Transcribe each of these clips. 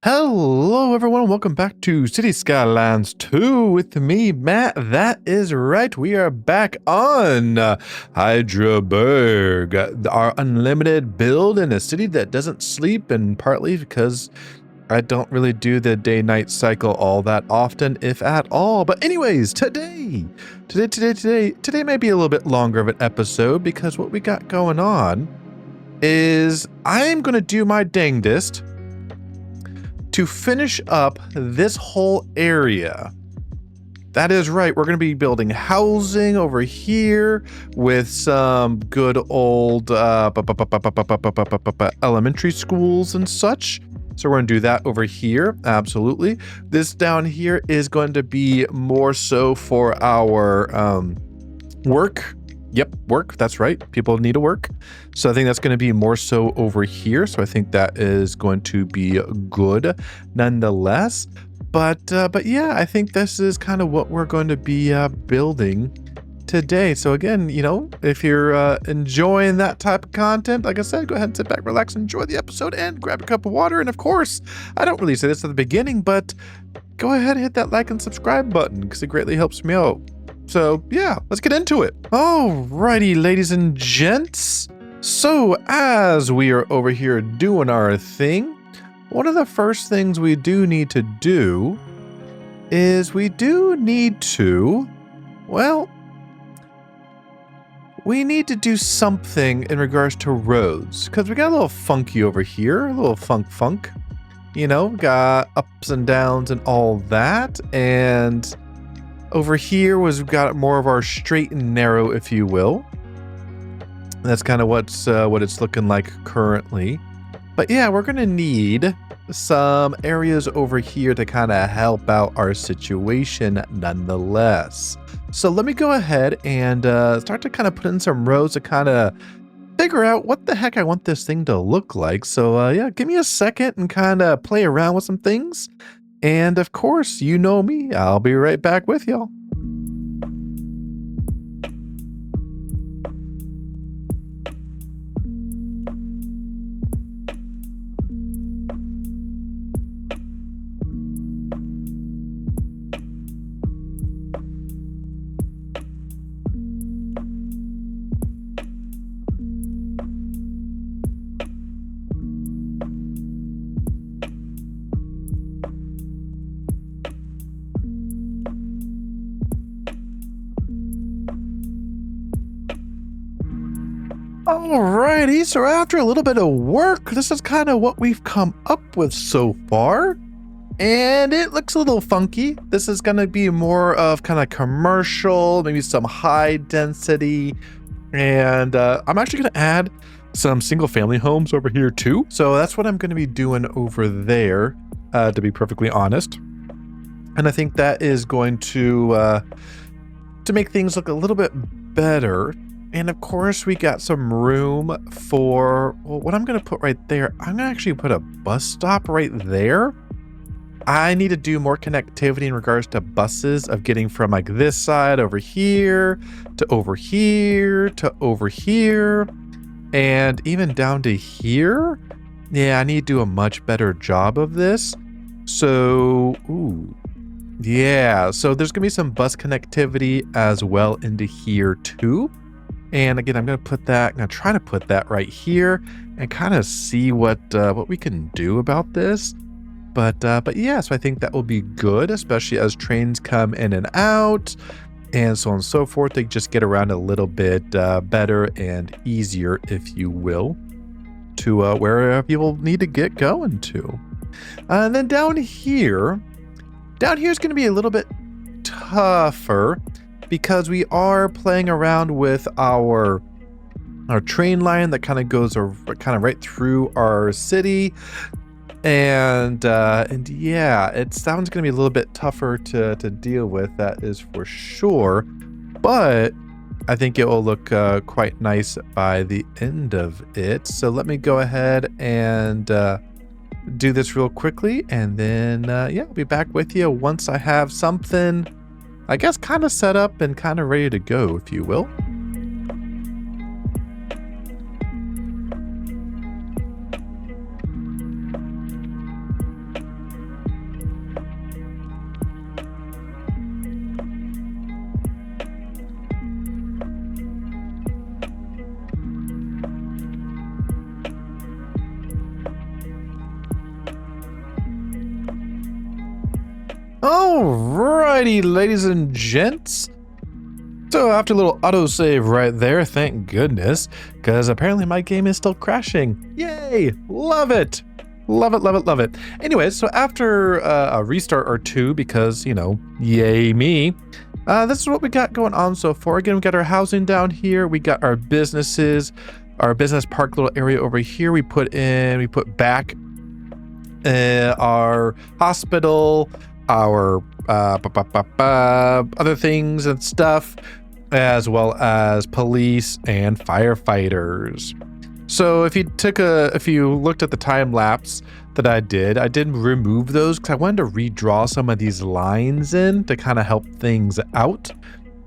Hello everyone, welcome back to City Skylines 2 with me, Matt. That is right, we are back on Hydraberg, our unlimited build in a city that doesn't sleep, and partly because I don't really do the day-night cycle all that often, if at all. But anyways, today may be a little bit longer of an episode because what we got going on is I'm going to do my dangdest to finish up this whole area. That is right, we're going to be building housing over here with some good old elementary schools and such. So we're going to do that over here, absolutely. This down here is going to be more so for our work. Yep, work, that's right. People need to work. So I think that's going to be more so over here. So I think that is going to be good nonetheless. But yeah, I think this is kind of what we're going to be building today. So again, you know, if you're enjoying that type of content, like I said, go ahead and sit back, relax, enjoy the episode, and grab a cup of water. And of course, I don't really say this at the beginning, but go ahead and hit that like and subscribe button because it greatly helps me out. So yeah, let's get into it. Alrighty, ladies and gents. So as we are over here doing our thing, one of the first things we do need to do is we need to do something in regards to roads, because we got a little funky over here, a little funk. You know, got ups and downs and all that, and over here we've got more of our straight and narrow, if you will. That's kind of what it's looking like currently. But yeah, we're gonna need some areas over here to kind of help out our situation nonetheless. So let me go ahead and start to kind of put in some rows to kind of figure out what the heck I want this thing to look like. So yeah, give me a second and kind of play around with some things. And of course, you know me, I'll be right back with y'all. Alrighty, so after a little bit of work, this is kind of what we've come up with so far. And it looks a little funky. This is going to be more of kind of commercial, maybe some high density. And I'm actually going to add some single family homes over here too. So that's what I'm going to be doing over there, to be perfectly honest. And I think that is going to make things look a little bit better. And of course, we got some room for, well, what I'm going to put right there, I'm going to actually put a bus stop right there. I need to do more connectivity in regards to buses of getting from like this side over here to over here to over here and even down to here. Yeah, I need to do a much better job of this. So, yeah, so there's going to be some bus connectivity as well into here too. And again, I'm going to try to put that right here and kind of see what we can do about this. But yeah, so I think that will be good, especially as trains come in and out and so on and so forth. They just get around a little bit better and easier, if you will, to where people need to get going to. And then down here is going to be a little bit tougher, because we are playing around with our train line that kind of goes right through our city. And yeah, that one's going to be a little bit tougher to deal with, that is for sure. But I think it will look quite nice by the end of it. So let me go ahead and do this real quickly. And then, yeah, I'll be back with you once I have something, I guess, kind of set up and kind of ready to go, if you will. Alrighty, ladies and gents. So after a little autosave right there, thank goodness, because apparently my game is still crashing. Yay! Love it! Love it, love it, love it. Anyways, so after a restart or two, because, you know, yay me, this is what we got going on so far. Again, we got our housing down here. We got our businesses, our business park little area over here. We put back our hospital, our other things and stuff, as well as police and firefighters. So if you looked at the time lapse that I did remove those because I wanted to redraw some of these lines in to kind of help things out.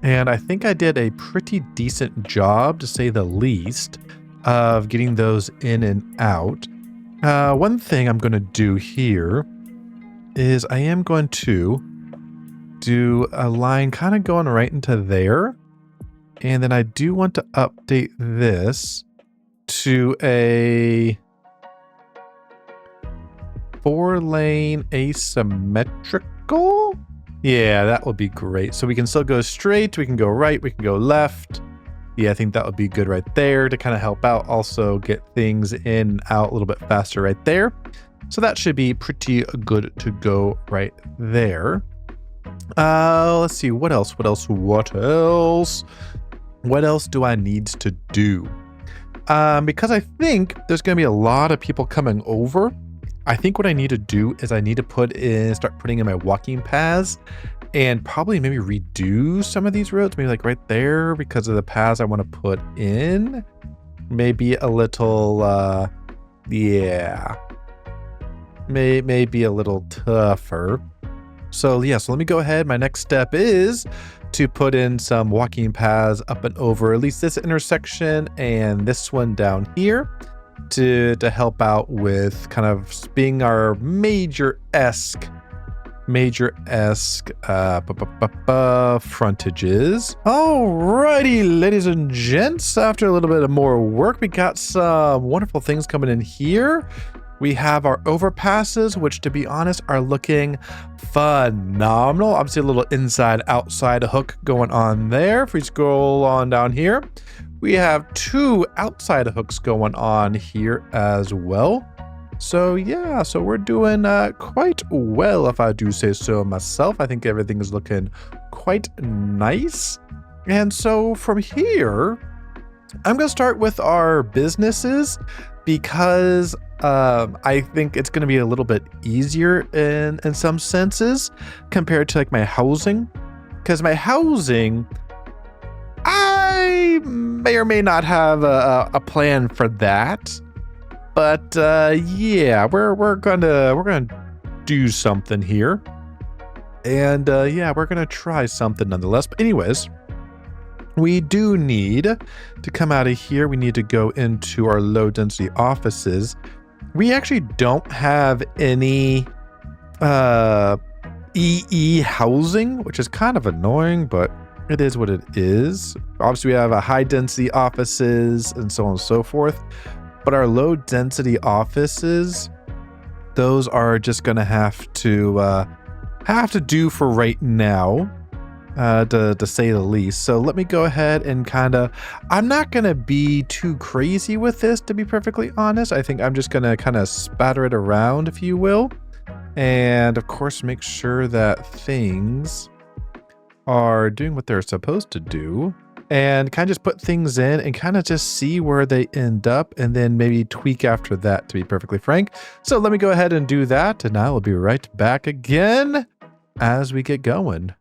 And I think I did a pretty decent job, to say the least, of getting those in and out. One thing I'm going to do here is I am going to do a line kind of going right into there. And then I do want to update this to a 4-lane asymmetrical. Yeah, that would be great. So we can still go straight, we can go right, we can go left. Yeah, I think that would be good right there to kind of help out. Also get things in and out a little bit faster right there. So that should be pretty good to go right there. Let's see, what else do I need to do? Because I think there's going to be a lot of people coming over. I think what I need to do is I need to start putting in my walking paths and probably maybe redo some of these roads, maybe like right there because of the paths I want to put in. Maybe a little, yeah, maybe a little tougher. So yeah, so let me go ahead. My next step is to put in some walking paths up and over at least this intersection and this one down here to help out with kind of being our major-esque frontages. Alrighty, ladies and gents, after a little bit of more work, we got some wonderful things coming in here. We have our overpasses, which to be honest are looking phenomenal. Obviously a little inside outside hook going on there. If we scroll on down here, we have 2 outside hooks going on here as well. So yeah, so we're doing quite well, if I do say so myself. I think everything is looking quite nice. And so from here, I'm gonna start with our businesses because I think it's going to be a little bit easier in some senses compared to like my housing, because my housing, I may or may not have a plan for that, but yeah, we're gonna do something here, and yeah, we're gonna try something nonetheless. But anyways, we do need to come out of here. We need to go into our low density offices. We actually don't have any EE housing, which is kind of annoying, but it is what it is. Obviously, we have a high density offices and so on and so forth, but our low density offices, those are just going to have to do for right now. To say the least. So let me go ahead and I'm not going to be too crazy with this, to be perfectly honest. I think I'm just going to kind of spatter it around, if you will. And of course, make sure that things are doing what they're supposed to do. And kind of just put things in and kind of just see where they end up and then maybe tweak after that, to be perfectly frank. So let me go ahead and do that, and I will be right back again as we get going.